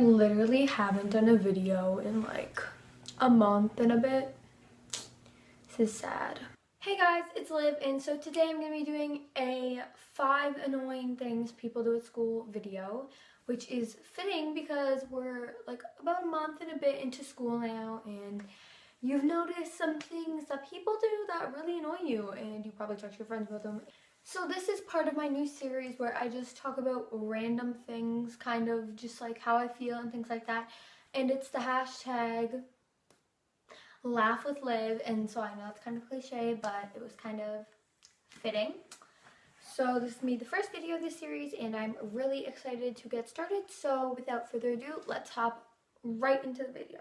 I literally haven't done a video in like a month and a bit. This is sad. Hey guys, it's Liv, and so today I'm going to be doing a 5 annoying things people do at school video, which is fitting because we're like about a month and a bit into school now, and you've noticed some things that people do that really annoy you, and you probably talk to your friends about them. So this is part of my new series where I just talk about random things, kind of just like how I feel and things like that. And it's the hashtag laugh with Liv, and so I know it's kind of cliche, but it was kind of fitting. So this is me, the first video of this series, and I'm really excited to get started. So without further ado, let's hop right into the video.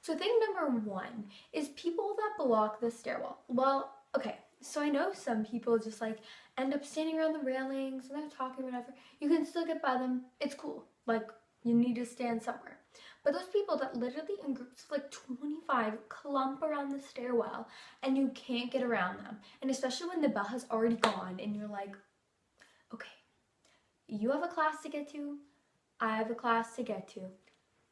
So thing number 1 is people that block the stairwell. Well, okay, so I know some people just like end up standing around the railings and they're talking, whatever. You can still get by them. It's cool. Like, you need to stand somewhere. But those people that literally in groups of like 25 clump around the stairwell and you can't get around them. And especially when the bell has already gone and you're like, okay, you have a class to get to, I have a class to get to.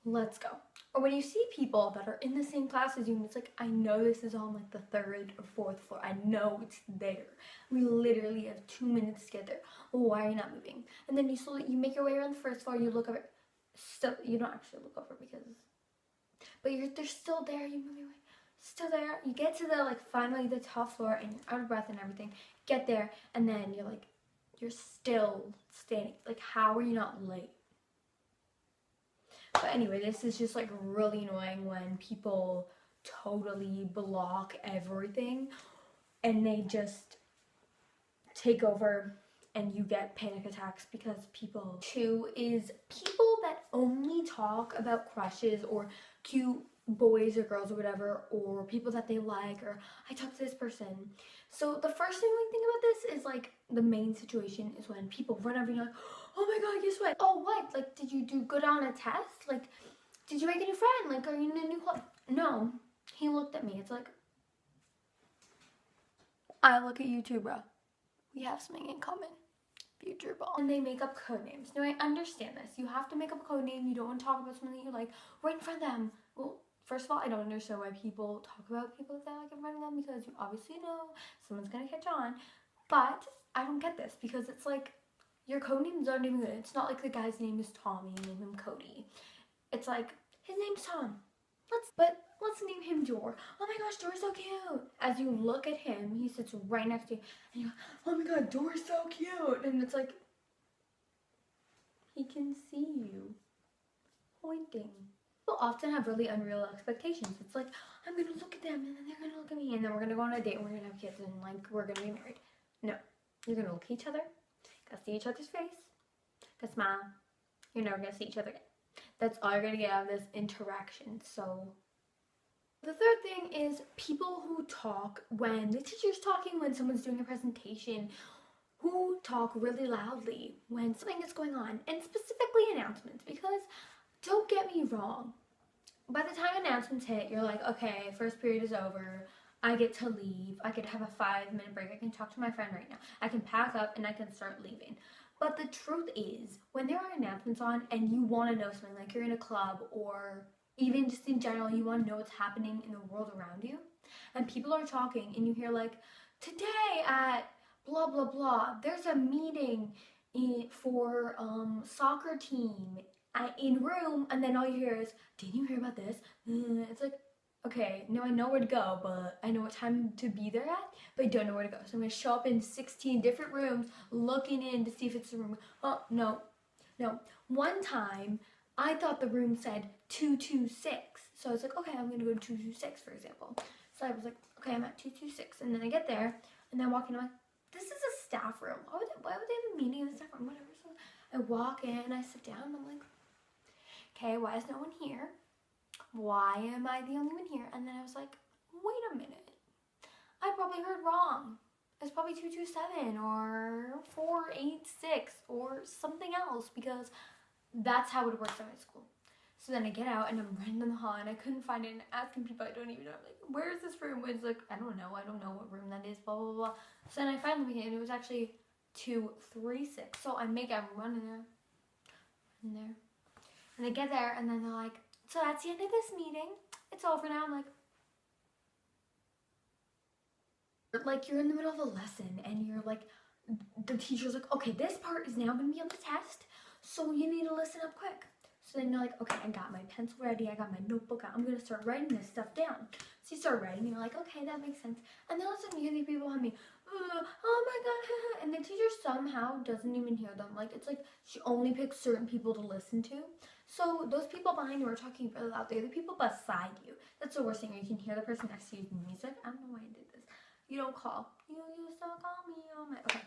Let's go. Or when you see people that are in the same class as you and it's like, I know this is on like the 3rd or 4th floor. I know it's there. We literally have 2 minutes to get there. Well, why are you not moving? And then you make your way around the 1st floor, you look over. Still, you don't actually look over because, but they're still there. You move your way, still there. You get to the like finally the top floor and you're out of breath and everything. Get there and then you're like, you're still standing. Like, how are you not late? But anyway, this is just like really annoying when people totally block everything and they just take over and you get panic attacks because people. 2 is people that only talk about crushes or cute boys or girls or whatever, or people that they like, or I talk to this person. So the first thing we think about this is like the main situation is when people run over and you're like, oh my god, guess what? Oh, what? Like, did you do good on a test? Like, did you make a new friend? Like, are you in a new club? No. He looked at me. It's like, I look at you too, bro. We have something in common. Future ball. And they make up code names. Now, I understand this. You have to make up a code name. You don't want to talk about something that you like right in front of them. Well, first of all, I don't understand why people talk about people that they like in front of them, because you obviously know someone's going to catch on. But I don't get this because it's like, your code names aren't even good. It's not like the guy's name is Tommy and name him Cody. It's like, his name's Tom. Let's name him Dor. Oh my gosh, Dor's so cute. As you look at him, he sits right next to you, and you're like, oh my god, Dor's so cute. And it's like, he can see you pointing. People often have really unreal expectations. It's like, I'm gonna look at them, and then they're gonna look at me, and then we're gonna go on a date, and we're gonna have kids, and like, we're gonna be married. No, you're gonna look at each other, gotta see each other's face, gotta smile. You're never gonna see each other again. That's all you're gonna get out of this interaction. So the third thing is people who talk when the teacher's talking, when someone's doing a presentation, who talk really loudly when something is going on, and specifically announcements, because don't get me wrong, by the time announcements hit, you're like, okay, first period is over, I get to leave, I could have a 5-minute break, I can talk to my friend right now, I can pack up and I can start leaving. But the truth is, when there are announcements on and you want to know something, like you're in a club or even just in general, you want to know what's happening in the world around you, and people are talking and you hear like, today at blah blah blah, there's a meeting for soccer team in room, and then all you hear is, didn't you hear about this? It's like, okay, now I know where to go, but I know what time to be there at, but I don't know where to go. So I'm going to show up in 16 different rooms looking in to see if it's the room. Oh, no. One time, I thought the room said 226. So I was like, okay, I'm going to go to 226, for example. So I was like, okay, I'm at 226. And then I get there, and then I walk in, I'm like, this is a staff room. Why would they have a meeting in the staff room? Whatever. So I walk in, I sit down, and I'm like, okay, why is no one here? Why am I the only one here? And then I was like, wait a minute. I probably heard wrong. It's probably 227 or 486 or something else, because that's how it works at my school. So then I get out and I'm running in the hall and I couldn't find it, and asking people I don't even know. I'm like, where is this room? It's like, I don't know what room that is, blah, blah, blah. So then I finally get it, and it was actually 236. So I'm running there. And I get there and then they're like, so that's the end of this meeting. It's over now. I'm like you're in the middle of a lesson and you're like, the teacher's like, okay, this part is now going to be on the test, so you need to listen up quick. So then you're like, okay, I got my pencil ready, I got my notebook out, I'm going to start writing this stuff down. So you start writing, and you're like, okay, that makes sense. And then all of a sudden you hear these people on me, oh my god, and the teacher somehow doesn't even hear them. Like, it's like she only picks certain people to listen to. So those people behind you are talking really loud. They're the people beside you. That's the worst thing. You can hear the person next to you using music. I don't know why I did this. You don't call. You used to call me all night. Okay.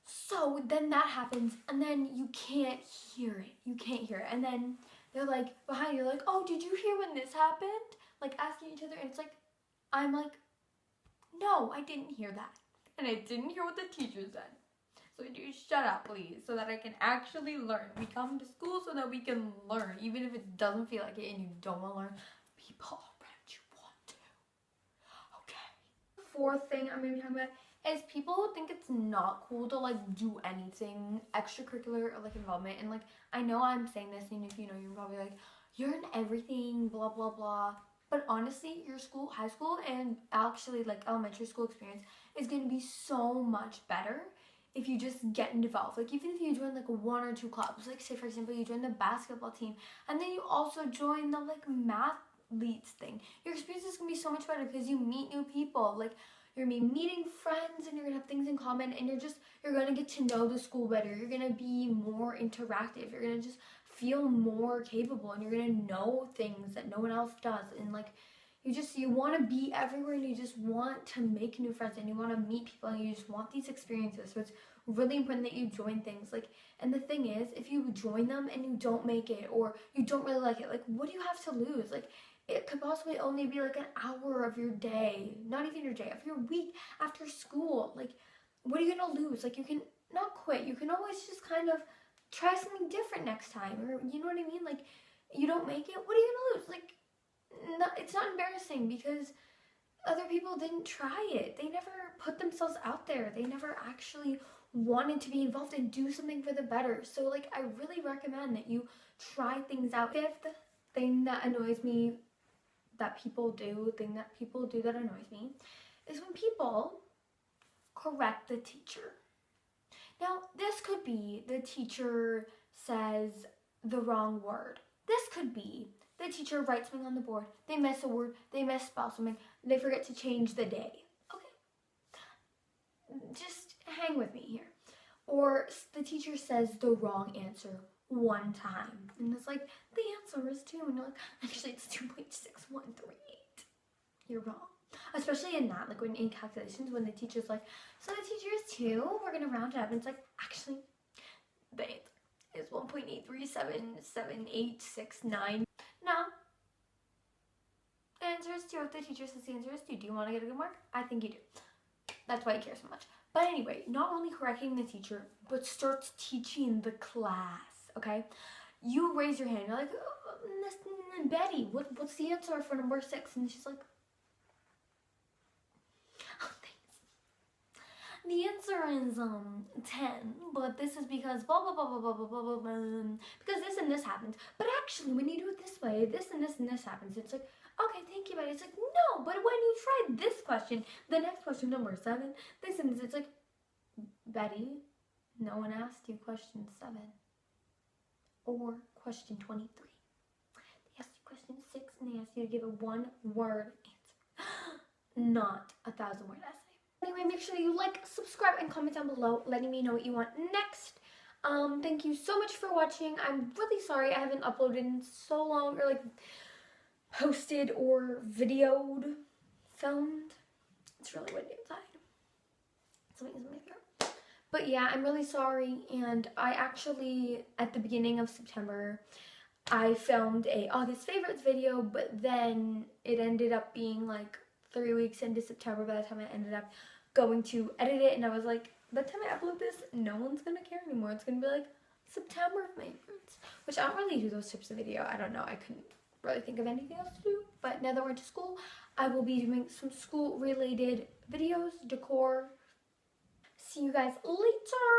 So then that happens, and then you can't hear it. You can't hear it. And then they're like, behind you, like, oh, did you hear when this happened? Like, asking each other. And it's like, I'm like, no, I didn't hear that. And I didn't hear what the teacher said. So you shut up, please, so that I can actually learn. We come to school so that we can learn, even if it doesn't feel like it and you don't want to learn. People around you want to. Okay. Fourth thing I'm going to be talking about is people who think it's not cool to, like, do anything extracurricular or, like, involvement. And, like, I know I'm saying this, and if you know, you're probably like, you're in everything, blah, blah, blah. But honestly, your school, high school, and actually, like, elementary school experience is going to be so much better if you just get involved. Like, even if you join, like, 1 or 2 clubs. Like, say, for example, you join the basketball team, and then you also join the, like, mathletes thing. Your experience is going to be so much better because you meet new people. Like, you're going to be meeting friends, and you're going to have things in common, and you're going to get to know the school better. You're going to be more interactive. You're going to just feel more capable, and you're going to know things that no one else does. And, like, you want to be everywhere, and you just want to make new friends, and you want to meet people, and you just want these experiences. So it's really important that you join things. Like, and the thing is, if you join them and you don't make it, or you don't really like it, like, what do you have to lose? Like, it could possibly only be like an hour of your day, not even your day, of your week after school. Like, what are you gonna lose? Like, you can not quit. You can always just kind of try something different next time, or you know what I mean? Like, you don't make it, what are you gonna lose? Like, it's not embarrassing because other people didn't try it. They never put themselves out there. They never actually wanted to be involved and do something for the better. So, like, I really recommend that you try things out. Fifth thing that annoys me that people do that annoys me is when people correct the teacher. Now, this could be the teacher says the wrong word. This could be the teacher writes something on the board, they miss a word, they misspell something, they forget to change the day. Okay, just hang with me here. Or the teacher says the wrong answer one time, and it's like, the answer is 2, and you're like, actually it's 2.6138. You're wrong. Especially in that, like, when in calculations, when the teacher's like, so the teacher is 2, we're gonna round it up, and it's like, actually the answer is 1.83777869. No, the answer is 2. If the teacher says the answer is 2, do you want to get a good mark? I think you do. That's why I care so much. But anyway, not only correcting the teacher, but starts teaching the class, okay? You raise your hand, you're like, oh, Betty, what's the answer for number 6? And she's like, oh, thanks. The answer is 10, but this is because blah, blah, blah, blah, blah, blah, blah, blah, because this and this happens. But actually, when you do it this way, this and this and this happens. It's like, okay, thank you, Betty. It's like, no, but when you try this question, the next question, number 7, this and this, it's like, Betty, no one asked you question 7 or question 23. They asked you question 6, and they asked you to give a 1-word answer, not a 1,000-word essay. Anyway, make sure you like, subscribe, and comment down below letting me know what you want next. Thank you so much for watching. I'm really sorry I haven't uploaded in so long, or like posted or videoed, filmed. It's really windy outside. Something's in my throat. But yeah, I'm really sorry, and I actually, at the beginning of September, I filmed a August favorites video, but then it ended up being like 3 weeks into September by the time I ended up going to edit it, and I was like, by the time I upload this, no one's gonna care anymore. It's gonna be like September favorites, which I don't really do those types of video. I don't know, I couldn't really think of anything else to do. But now that we're into school, I will be doing some school related videos, decor. See you guys later.